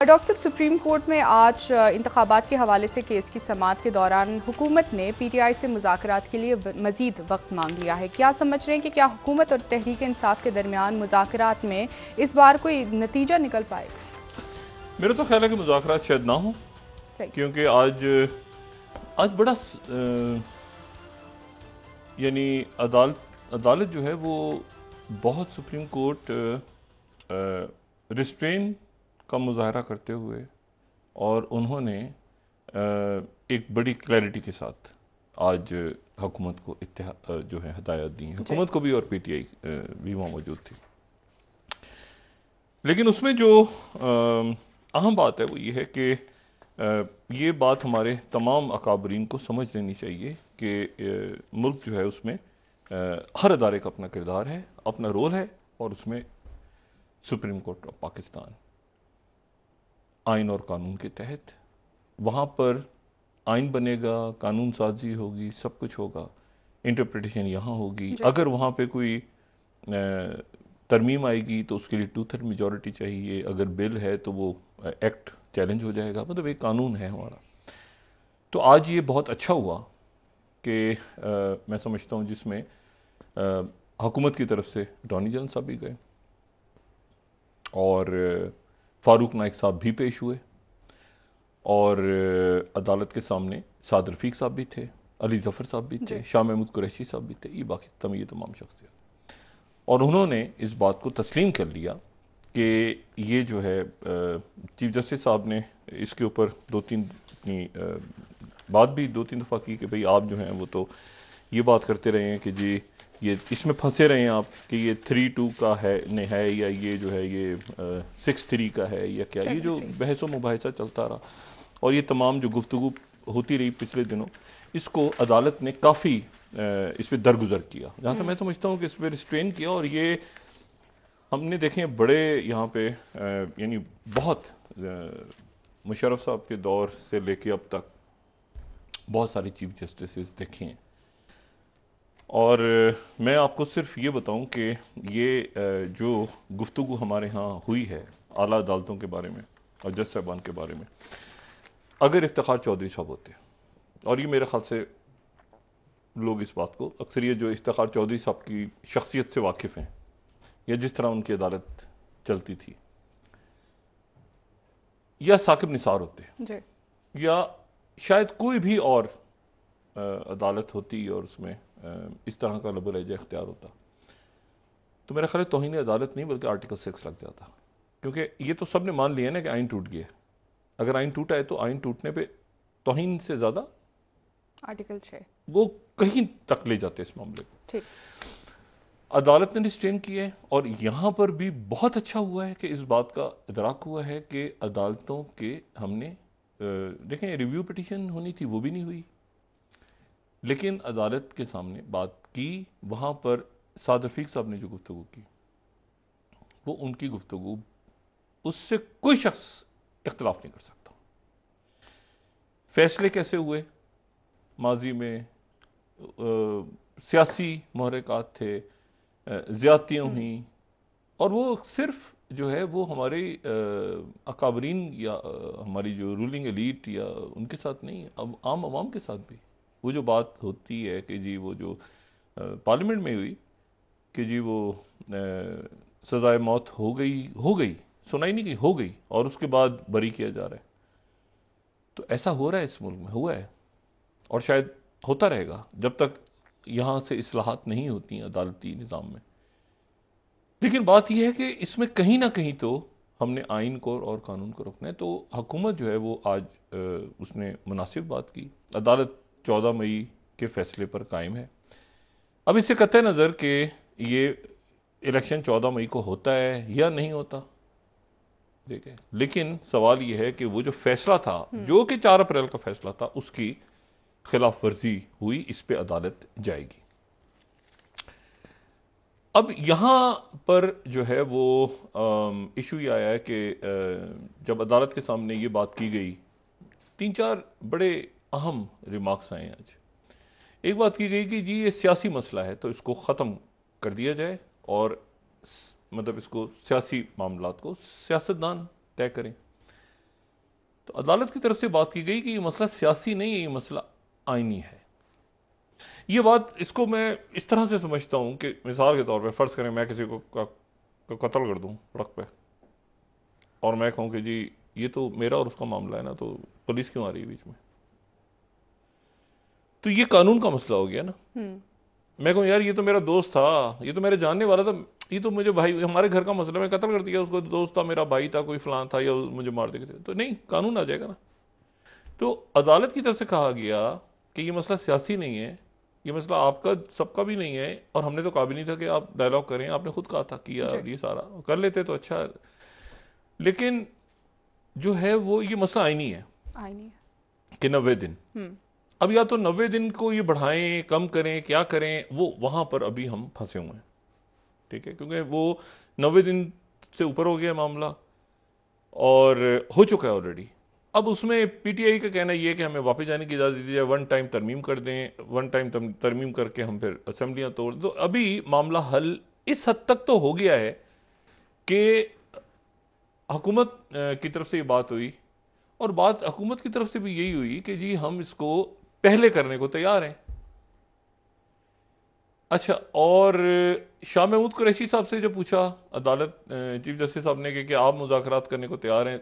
Doctor साहब, supreme court में आज इंतखाबात के हवाले से केस की समाअत के दौरान हुकूमत ने पीटीआई से मुज़ाकरात के लिए मजीद वक्त मांग लिया है। क्या समझ रहे हैं कि क्या हुकूमत और तहरीक इंसाफ के दरमियान मुज़ाकरात में इस बार कोई नतीजा निकल पाएगा? मेरा तो ख्याल है कि मुज़ाकरात शायद ना हो, सही। क्योंकि आज बड़ा यानी अदालत जो है वो बहुत सुप्रीम कोर्ट रिस्ट्रेन का मुजाहरा करते हुए और उन्होंने एक बड़ी क्लैरिटी के साथ आज हुकूमत को जो है हदायत दी है, हुकूमत को भी और पीटीआई भी वहाँ मौजूद थी। लेकिन उसमें जो अहम बात है वो ये है कि ये बात हमारे तमाम अकाबरीन को समझ लेनी चाहिए कि मुल्क जो है उसमें हर अदारे का अपना किरदार है, अपना रोल है, और उसमें सुप्रीम कोर्ट ऑफ पाकिस्तान आइन और कानून के तहत वहाँ पर आइन बनेगा, कानून साजी होगी, सब कुछ होगा, इंटरप्रिटेशन यहाँ होगी। अगर वहाँ पे कोई तरमीम आएगी तो उसके लिए 2/3 मेजॉरिटी चाहिए, अगर बिल है तो वो एक्ट चैलेंज हो जाएगा। मतलब एक कानून है हमारा। तो आज ये बहुत अच्छा हुआ कि मैं समझता हूँ जिसमें हुकूमत की तरफ से अटॉर्नी जनरल साहब भी गए और फारूक नाइक साहब भी पेश हुए और अदालत के सामने साद रफीक साहब भी थे, अली जफर साहब भी थे, शाह महमूद कुरैशी साहब भी थे, ये बाकी ये तमाम शख्सियत, और उन्होंने इस बात को तस्लीम कर लिया कि ये जो है चीफ जस्टिस साहब ने इसके ऊपर बात भी दो तीन दफ़ा की कि भाई आप जो हैं वो तो ये बात करते रहे हैं कि जी ये इसमें फंसे रहे हैं आप कि ये 3-2 का है या ये जो है ये 6-3 का है या क्या, ये जो बहस व मुबाहिसा चलता रहा और ये तमाम जो गुफ्तगू होती रही पिछले दिनों, इसको अदालत ने काफ़ी इस पर दरगुजर किया। जहाँ तक मैं समझता हूँ कि इस पर रिस्ट्रेन किया, और ये हमने देखे बड़े यहाँ पे यानी बहुत मुशर्रफ साहब के दौर से लेके अब तक बहुत सारी चीफ जस्टिस देखे हैं, और मैं आपको सिर्फ ये बताऊं कि ये जो गुफ्तगू हमारे यहाँ हुई है आला अदालतों के बारे में और जज साहबान के बारे में, अगर इफ्तिखार चौधरी साहब होते, और ये मेरे ख्याल से लोग इस बात को अक्सर ये जो इफ्तिखार चौधरी साहब की शख्सियत से वाकिफ़ हैं या जिस तरह उनकी अदालत चलती थी, या साकिब निसार होते या शायद कोई भी और अदालत होती और उसमें इस तरह का लबो लहजा इख्तियार होता, तो मेरा ख्याल तौहीन अदालत नहीं बल्कि आर्टिकल 6 लग जाता, क्योंकि ये तो सबने मान लिया ना कि आइन टूट गया। अगर आइन टूटा है तो आइन टूटने पे तौहीन से ज्यादा आर्टिकल 6 वो कहीं तक ले जाते इस मामले को। अदालत ने रिस्ट्रेन किया है, और यहां पर भी बहुत अच्छा हुआ है कि इस बात का इदराक हुआ है कि अदालतों के हमने देखें रिव्यू पिटीशन होनी थी, वो भी नहीं हुई, लेकिन अदालत के सामने बात की। वहां पर साद रफीक साहब ने जो गुफ्तगू की वो उनकी गुफ्तगू, उससे कोई शख्स इख्तिलाफ नहीं कर सकता। फैसले कैसे हुए, माजी में सियासी मुहर्रिकात थे, ज्यादतियां हुई, और वो सिर्फ जो है वो हमारे अकाबरीन या हमारी जो रूलिंग एलीट या उनके साथ नहीं, अब आम आवाम के साथ भी। वो जो बात होती है कि जी वो जो पार्लियामेंट में हुई कि जी वो सजाए मौत हो गई, सुनाई नहीं गई, हो गई, और उसके बाद बरी किया जा रहा है। तो ऐसा हो रहा है इस मुल्क में, हुआ है, और शायद होता रहेगा जब तक यहां से इस्लाहात नहीं होती अदालती निज़ाम में। लेकिन बात यह है कि इसमें कहीं ना कहीं तो हमने आइन को और कानून को रोकना है। तो हुकूमत जो है वो आज उसने मुनासिब बात की। अदालत 14 मई के फैसले पर कायम है। अब इससे कतई नज़र कि ये इलेक्शन 14 मई को होता है या नहीं होता, देखें, लेकिन सवाल यह है कि वो जो फैसला था, जो कि 4 अप्रैल का फैसला था, उसकी खिलाफ वर्जी हुई, इस पे अदालत जाएगी। अब यहां पर जो है वो इशू ये आया है कि जब अदालत के सामने ये बात की गई, 3-4 बड़े अहम रिमार्क्स आए आज। एक बात की गई कि जी ये सियासी मसला है तो इसको ख़त्म कर दिया जाए, और मतलब इसको सियासी मामलात को सियासतदान तय करें। तो अदालत की तरफ से बात की गई कि ये मसला सियासी नहीं है, ये मसला आईनी है। ये बात, इसको मैं इस तरह से समझता हूं कि मिसाल के तौर पे फर्ज करें मैं किसी को कत्ल कर दूं सड़क पे, और मैं कहूं कि जी ये तो मेरा और उसका मामला है ना, तो पुलिस क्यों आ रही है बीच में? तो ये कानून का मसला हो गया ना। मैं कहूं यार ये तो मेरा दोस्त था, ये तो मेरे जानने वाला था, ये तो मुझे भाई, हमारे घर का मसला, मैं कत्ल कर दिया उसको, दोस्त था, मेरा भाई था, कोई फलान था, या मुझे मार देगा, तो नहीं, कानून आ जाएगा ना। तो अदालत की तरफ से कहा गया कि ये मसला सियासी नहीं है, ये मसला आपका सबका भी नहीं है, और हमने तो काबिल नहीं था कि आप डायलॉग करें, आपने खुद कहा था कि यार ये सारा कर लेते तो अच्छा है। लेकिन जो है वो ये मसला आईनी है कि 90 दिन। अब या तो 90 दिन को ये बढ़ाएं, कम करें, क्या करें, वो वहां पर अभी हम फंसे हुए हैं, ठीक है, क्योंकि वो 90 दिन से ऊपर हो गया मामला और हो चुका है ऑलरेडी। अब उसमें पीटीआई का कहना यह है कि हमें वापस जाने की इजाजत दी जाए, वन टाइम तरमीम कर दें, वन टाइम तरमीम करके हम फिर असेंबलियां तोड़ दो। अभी मामला हल इस हद तक तो हो गया है कि हुकूमत की तरफ से ये बात हुई, और बात हुकूमत की तरफ से भी यही हुई कि जी हम इसको पहले करने को तैयार हैं। अच्छा, और शाह महमूद कुरैशी साहब से जो पूछा अदालत, चीफ जस्टिस साहब ने कि आप मुज़ाकरात करने को तैयार हैं,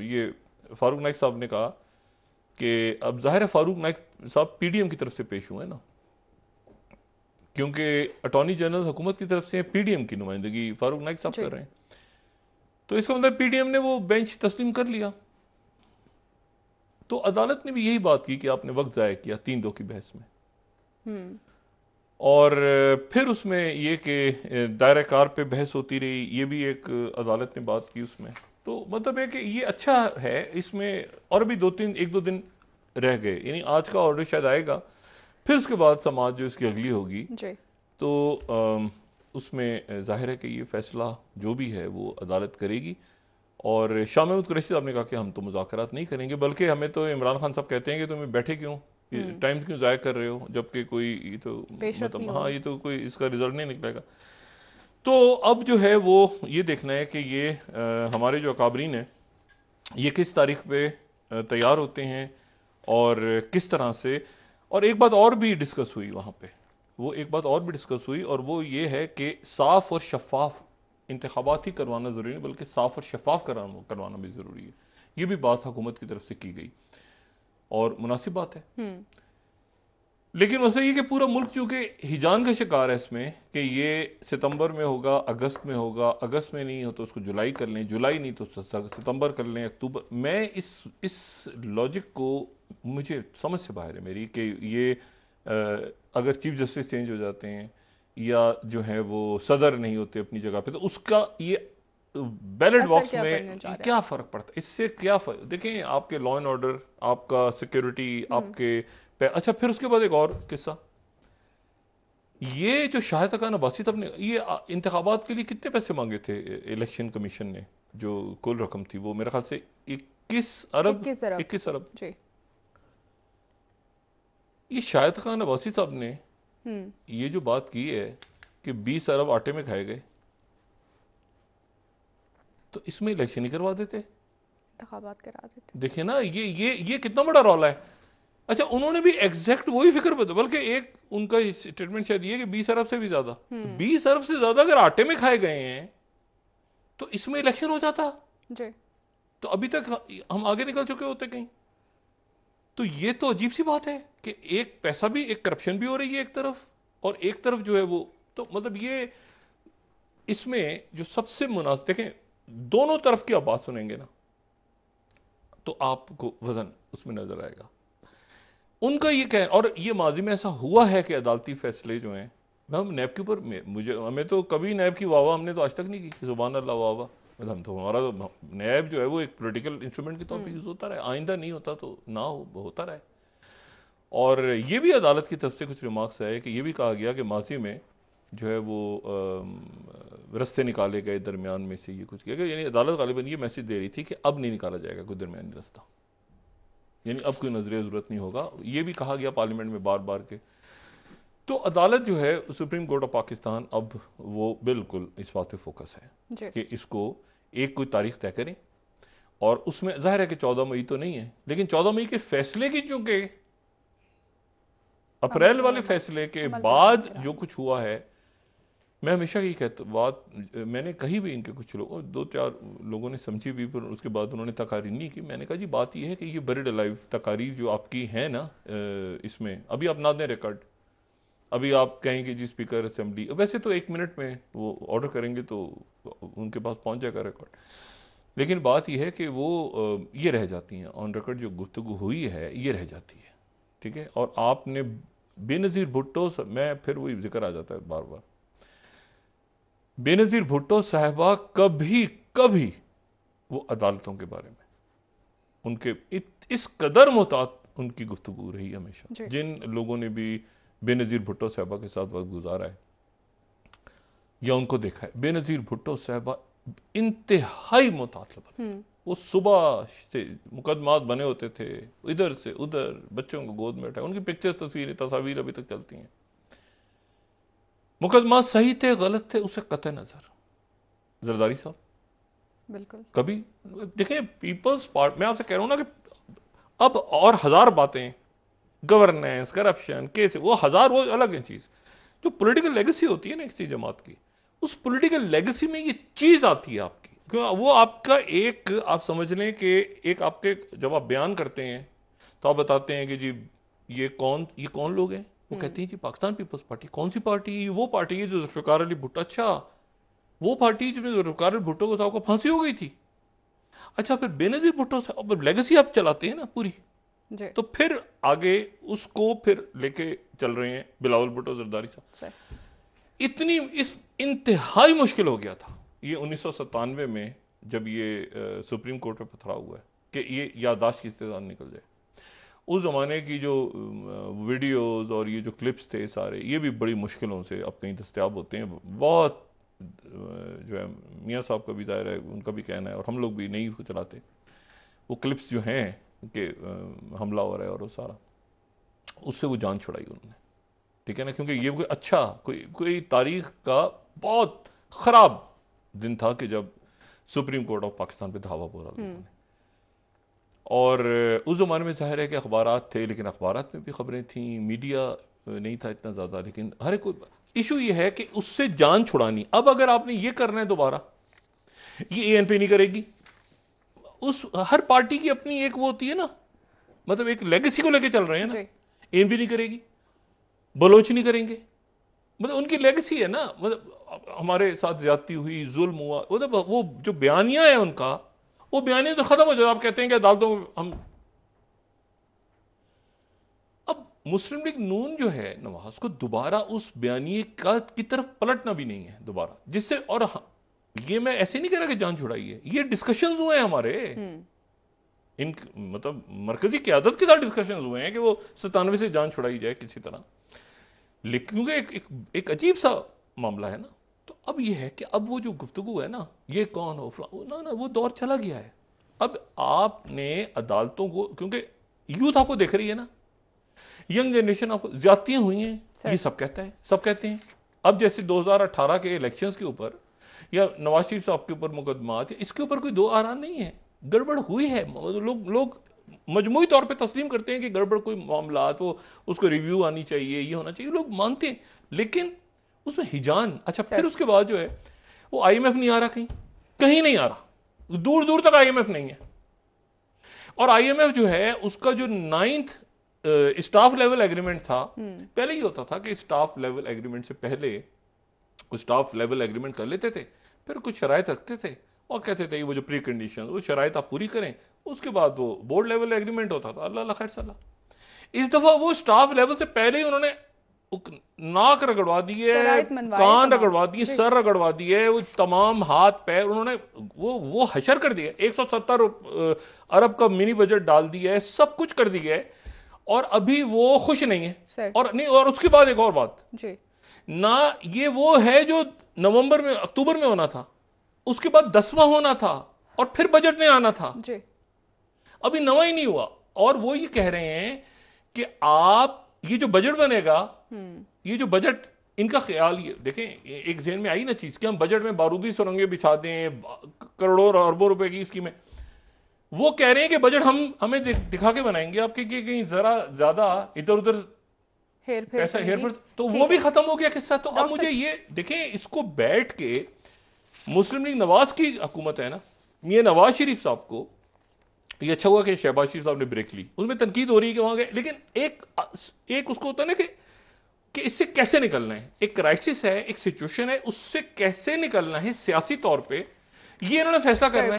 ये फारूक नाइक साहब ने कहा कि अब जाहिर है फारूक नाइक साहब पीडीएम की तरफ से पेश हुए हैं ना, क्योंकि अटॉर्नी जनरल हुकूमत की तरफ से पीडीएम की नुमाइंदगी फारूक नाइक साहब कर रहे हैं, तो इसका मतलब पीडीएम ने वो बेंच तस्लीम कर लिया। तो अदालत ने भी यही बात की कि आपने वक्त जाया किया 3-2 की बहस में, और फिर उसमें ये कि दायरा कार पे बहस होती रही, ये भी एक अदालत ने बात की उसमें। तो मतलब है कि ये अच्छा है इसमें, और भी 1-2 दिन रह गए, यानी आज का ऑर्डर शायद आएगा, फिर उसके बाद समाज जो इसकी अगली होगी तो उसमें जाहिर है कि ये फैसला जो भी है वो अदालत करेगी। और शाह महमूद कुरैशी साहब ने कहा कि हम तो मुज़ाकरात नहीं करेंगे, बल्कि हमें तो इमरान खान साहब कहते हैं कि तुम बैठे क्यों, टाइम क्यों ज़ाया कर रहे हो, जबकि कोई ये तो मतलब हाँ ये तो कोई इसका रिजल्ट नहीं निकलेगा। तो अब जो है वो ये देखना है कि ये हमारे जो अकाबरीन है ये किस तारीख पे तैयार होते हैं और किस तरह से। और एक बात और भी डिस्कस हुई वहां पे, वो एक बात और भी डिस्कस हुई, और वो ये है कि साफ और शफाफ इंतखाबात ही करवाना जरूरी नहीं, बल्कि साफ और शफाफ करवाना भी जरूरी है। ये भी बात हुकूमत की तरफ से की गई और मुनासिब बात है। लेकिन वैसे ये कि पूरा मुल्क चूंकि हिजान का शिकार है इसमें कि ये सितंबर में होगा, अगस्त में होगा, अगस्त में नहीं हो तो उसको जुलाई कर लें, जुलाई नहीं तो सितंबर कर लें, अक्टूबर। मैं इस लॉजिक को, मुझे समझ से बाहर है मेरी कि ये अगर चीफ जस्टिस चेंज हो जाते हैं या जो है वो सदर नहीं होते अपनी जगह पे, तो उसका ये बैलेट बॉक्स में क्या फर्क पड़ता है, इससे क्या फर्क। देखें आपके लॉ एंड ऑर्डर, आपका सिक्योरिटी, आपके अच्छा, फिर उसके बाद एक और किस्सा, ये जो शाहिद खान अब्बासी साहब ने ये इंतखाबात के लिए कितने पैसे मांगे थे इलेक्शन कमीशन ने, जो कुल रकम थी वो मेरे ख्याल से 21 अरब। जी। ये शाहिद खान अब्बासी साहब ने ये जो बात की है कि 20 अरब आटे में खाए गए, तो इसमें इलेक्शन ही करवा देते, इंतखाबात करा देते। देखिए ना ये कितना बड़ा रौला है। अच्छा, उन्होंने भी एग्जैक्ट वही फिक्र बता, बल्कि एक उनका स्टेटमेंट शायद ये कि 20 अरब से भी ज्यादा, 20 अरब से ज्यादा अगर आटे में खाए गए हैं तो इसमें इलेक्शन हो जाता जी। तो अभी तक हम आगे निकल चुके होते कहीं। तो ये तो अजीब सी बात है कि एक पैसा भी, एक करप्शन भी हो रही है एक तरफ, और एक तरफ जो है वो, तो मतलब ये इसमें जो सबसे मुनासिब, देखें दोनों तरफ की आप बात सुनेंगे ना तो आपको वजन उसमें नजर आएगा। उनका ये कह, और ये माजी में ऐसा हुआ है कि अदालती फैसले जो हैं, हम नैब के ऊपर हमें तो कभी नैब की वाह हमने तो आज तक नहीं की, जुबान अल्लाह वाह, मतलब हम तो, हमारा तो नैब जो है वो एक पॉलिटिकल इंस्ट्रूमेंट के तौर पे यूज होता रहे, आइंदा नहीं होता तो ना होता रहे। और ये भी अदालत की तरफ से कुछ रिमार्क्स है कि ये भी कहा गया कि माजी में जो है वो रस्ते निकाले गए दरमियान में से, ये कुछ किया गया, यानी अदालत गालिबन ये मैसेज दे रही थी कि अब नहीं निकाला जाएगा कोई दरमियानी रास्ता, यानी अब कोई नजरिया जरूरत नहीं होगा। ये भी कहा गया पार्लियामेंट में बार बार के। तो अदालत जो है सुप्रीम कोर्ट ऑफ पाकिस्तान अब वो बिल्कुल इस बात पे फोकस है कि इसको एक कोई तारीख तय करें और उसमें जाहिर है कि 14 मई तो नहीं है, लेकिन 14 मई के फैसले की चूंकि अप्रैल वाले फैसले के बाद जो कुछ हुआ है, मैं हमेशा यही कहता बात मैंने कही भी इनके कुछ लोग 2-4 लोगों ने समझी भी, पर उसके बाद उन्होंने तकारीर नहीं की। मैंने कहा जी बात यह है कि ये बरीड अलाइव तकारीर जो आपकी है ना, इसमें अभी आप ना दें रिकॉर्ड, अभी आप कहेंगे जी स्पीकर असेंबली, वैसे तो 1 मिनट में वो ऑर्डर करेंगे तो उनके पास पहुंच जाएगा रिकॉर्ड, लेकिन बात यह है कि वो ये रह जाती हैं ऑन रिकॉर्ड, जो गुफ्तगू हुई है ये रह जाती है, ठीक है। और आपने बेनज़ीर भुट्टो, मैं फिर वही जिक्र आ जाता है बार बार, बेनज़ीर भुट्टो साहिबा कभी कभी वो अदालतों के बारे में उनके इस कदर मोहतात उनकी गुफ्तगू रही हमेशा। जिन लोगों ने भी बेनज़ीर भुट्टो साहिबा के साथ वक्त गुजारा है या उनको देखा है, बेनज़ीर भुट्टो साहिबा इंतहाई मोहतात लबल, वो सुबह से मुकदमात बने होते थे, इधर से उधर बच्चों को गोद में उठाए, उनकी पिक्चर्स तस्वीर अभी तक चलती हैं। मुकदमा सही थे गलत थे उसे कतई नजर, जरदारी साहब बिल्कुल कभी देखें पीपल्स पार्टी, मैं आपसे कह रहा हूं ना कि अब और 1000 बातें, गवर्नेंस, करप्शन, केस, वो 1000 वो अलग है चीज, जो पॉलिटिकल लेगेसी होती है ना किसी जमात की, उस पॉलिटिकल लेगेसी में ये चीज आती है आपकी, क्यों वो आपका एक, आप समझ लें कि एक आपके, जब आप बयान करते हैं तो आप बताते हैं कि जी ये कौन लोग हैं, वो कहते हैं जी पाकिस्तान पीपल्स पार्टी। कौन सी पार्टी? वो पार्टी है जो जुल्फिकार अली भुट्टो, अच्छा वो पार्टी जिसमें जुल्फिकार अली भुट्टो को साहब को फांसी हो गई थी। अच्छा फिर बेनज़ीर भुट्टो साहब लेगेसी आप चलाते हैं ना पूरी, तो फिर आगे उसको फिर लेके चल रहे हैं बिलावल भुट्टो जरदारी साहब। इतनी इस इंतहाई मुश्किल हो गया था ये 1997 में जब ये सुप्रीम कोर्ट में पथरा हुआ है कि ये याददाश्त की इस्तेदाद निकल जाए। उस जमाने की जो वीडियोस और ये जो क्लिप्स थे सारे, ये भी बड़ी मुश्किलों से अब कहीं दस्तयाब होते हैं। बहुत जो है मियाँ साहब का भी दायरा है, उनका भी कहना है, और हम लोग भी नहीं उसको चलाते। वो क्लिप्स जो हैं कि हमला हो रहा है और वो सारा, उससे वो जान छुड़ाई उन्होंने, ठीक है ना, क्योंकि ये कोई अच्छा कोई तारीख का बहुत खराब दिन था कि जब सुप्रीम कोर्ट ऑफ पाकिस्तान पे धावा बोला लोगों ने। और उस जमाने में जाहिर है कि अखबारात थे, लेकिन अखबारात में भी खबरें थी, मीडिया नहीं था इतना ज्यादा, लेकिन हर एक इशू ये है कि उससे जान छुड़ानी। अब अगर आपने ये करना है दोबारा, ये एएनपी नहीं करेगी, उस हर पार्टी की अपनी एक वो होती है ना, मतलब एक लेगेसी को लेके चल रहे हैं ना, एएनपी नहीं करेगी, बलोच नहीं करेंगे, मतलब उनकी लेगेसी है ना, मतलब हमारे साथ ज्यादती हुई, जुल्म हुआ, मतलब वो जो बयानिया है उनका, वो बयानिया तो खत्म हो जाए। आप कहते हैं कि अदालतों में हम, अब मुस्लिम लीग नून जो है नवाज को दोबारा उस बयानिए की तरफ पलटना भी नहीं है दोबारा, जिससे, और ये मैं ऐसे नहीं कह रहा कि जान छुड़ाई है, ये डिस्कशंस हुए हैं हमारे इन, मतलब मरकजी क़यादत के साथ डिस्कशंस हुए हैं कि वो 97 से जान छुड़ाई जाए किसी तरह, लेकिन क्योंकि एक अजीब सा मामला है ना। तो अब ये है कि अब वो जो गुफ्तगू है ना, ये कौन हो ना, वो दौर चला गया है। अब आपने अदालतों को, क्योंकि यूथ आपको देख रही है ना, यंग जनरेशन आपको, ज्यादतियां हुई हैं, ये सब कहता है, सब कहते हैं। अब जैसे 2018 के इलेक्शंस के ऊपर या नवाज शरीफ साहब के ऊपर मुकदमात, इसके ऊपर कोई दो आरा नहीं है, गड़बड़ हुई है। लोग मजमूई तौर पे तस्लीम करते हैं कि गड़बड़ कोई मामला, तो उसको रिव्यू आनी चाहिए, ये होना चाहिए, लोग मानते हैं, लेकिन उसमें हिजान। अच्छा फिर उसके बाद जो है वो आईएमएफ नहीं आ रहा, कहीं नहीं आ रहा, दूर दूर तक आईएमएफ नहीं है। और आईएमएफ जो है उसका जो 9th स्टाफ लेवल एग्रीमेंट था, पहले ही होता था कि स्टाफ लेवल एग्रीमेंट से पहले कुछ स्टाफ लेवल एग्रीमेंट कर लेते थे, फिर कुछ शराइत रखते थे और कहते थे वो जो प्री कंडीशन, वो शराइत आप पूरी करें, उसके बाद वो बोर्ड लेवल एग्रीमेंट होता था। अल्लाह खैर सल्लाह। इस दफा वो स्टाफ लेवल से पहले ही उन्होंने नाक रगड़वा दी है, कान रगड़वा दिए, सर रगड़वा दिए, वो तमाम हाथ पैर उन्होंने वो हशर कर दिया। 170 अरब का मिनी बजट डाल दिया है, सब कुछ कर दिया है, और अभी वो खुश नहीं है। और नहीं, और उसके बाद एक और बात जी, ना ये वो है जो नवंबर में अक्टूबर में होना था, उसके बाद 10वां होना था, और फिर बजट में आना था जी। अभी नवा ही नहीं हुआ। और वो ये कह रहे हैं कि आप ये जो बजट बनेगा, ये जो बजट, इनका ख्याल ये देखें, एक ज़हन में आई ना चीज कि हम बजट में बारूदी सुरंगें बिछा दें, करोड़ों और अरबों रुपए की स्कीमें। वो कह रहे हैं कि बजट हमें दिखा के बनाएंगे आपके, कहीं जरा ज्यादा इधर उधर पैसा हेरफेर, तो वो भी खत्म हो गया किस्सा। तो अब मुझे ये देखें, इसको बैठ के मुस्लिम लीग नवाज की हुकूमत है ना, मियां नवाज शरीफ साहब को, ये अच्छा हुआ कि शहबाज शरीफ साहब ने ब्रेक ली, उसमें तनकीद हो रही है कि वहां गए, लेकिन एक उसको होता है ना कि इससे कैसे निकलना है, एक क्राइसिस है, एक सिचुएशन है, उससे कैसे निकलना है सियासी तौर पे, ये इन्होंने फैसला करना है।